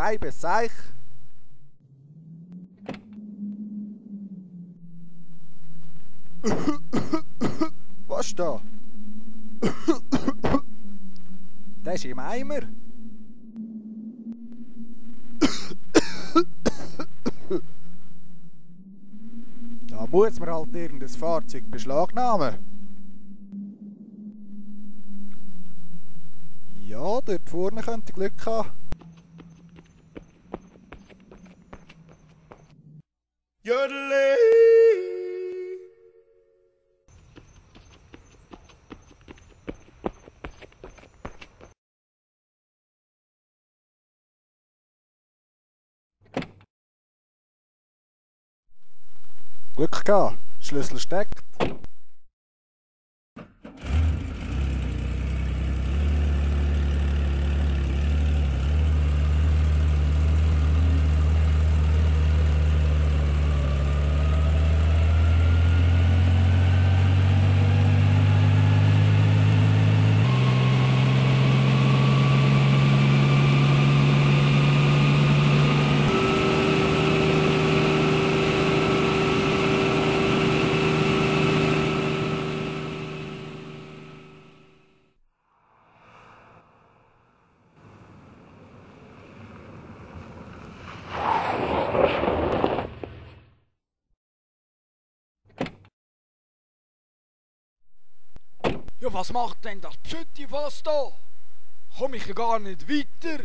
Keibes Seich. Was ist da? Das ist im Eimer. Da muss man halt irgendein Fahrzeug beschlagnahmen. Ja, dort vorne könnte Glück haben. Jodeli! Glück gehabt, Schlüssel steckt. Ja, was macht denn das Psüttifass da? Komm ich ja gar nicht weiter.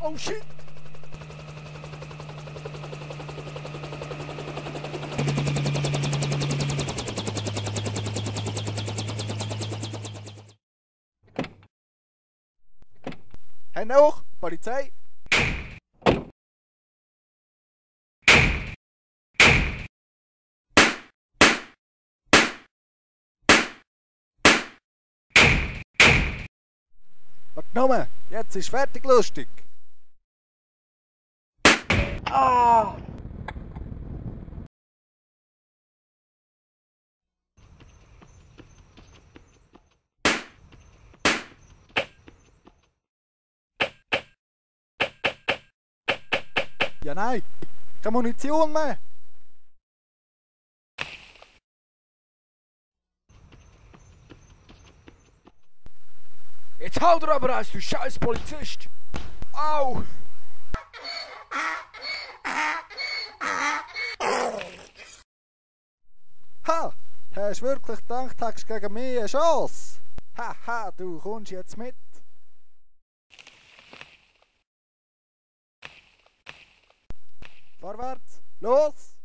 Oh shit! Hände hoch, Polizei! Genommen, jetzt ist fertig lustig! Ah! Ja nein, keine Munition mehr! Jetzt haut er aber aus, du scheiß Polizist! Au! Ha! Hast du wirklich gedacht, hast du gegen mich eine Chance? Haha, du kommst jetzt mit! Vorwärts! Los!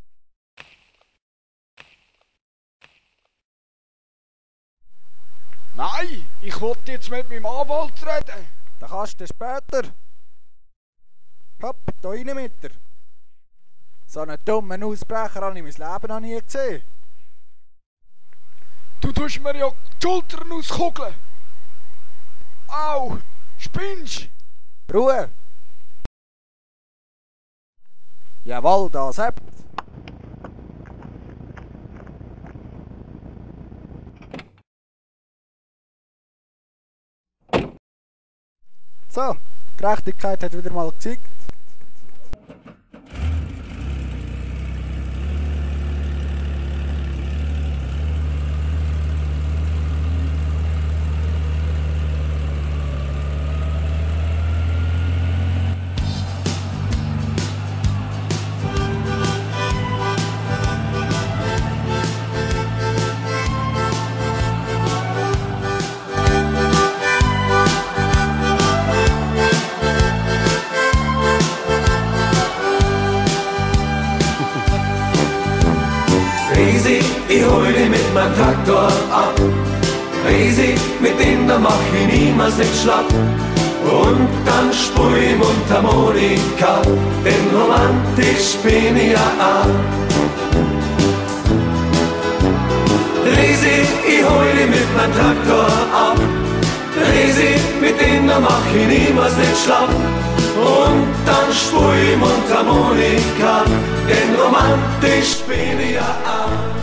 Nein! Ich wollte jetzt mit meinem Anwalt reden! Dann kannst du später! Hopp, da rein mit dir! So einen dummen Ausbrecher habe ich mein Leben noch nie gesehen! Du tust mir ja die Schultern auskugeln! Au! Spinnst! Ruhe! Jawohl, das habt! So, Gerechtigkeit hat wieder mal gezeigt. Risi, ich hol dich mit meinem Traktor ab. Risi, mit dem da mach ich niemals nicht schlapp. Und dann spur ich Mundharmonika, denn romantisch bin ich ja auch. Risi, ich hol dich mit meinem Traktor ab. Resi, mit denen mach ich niemals nicht schlapp. Und dann spür ich Mundharmonika, denn romantisch bin ich ja auch.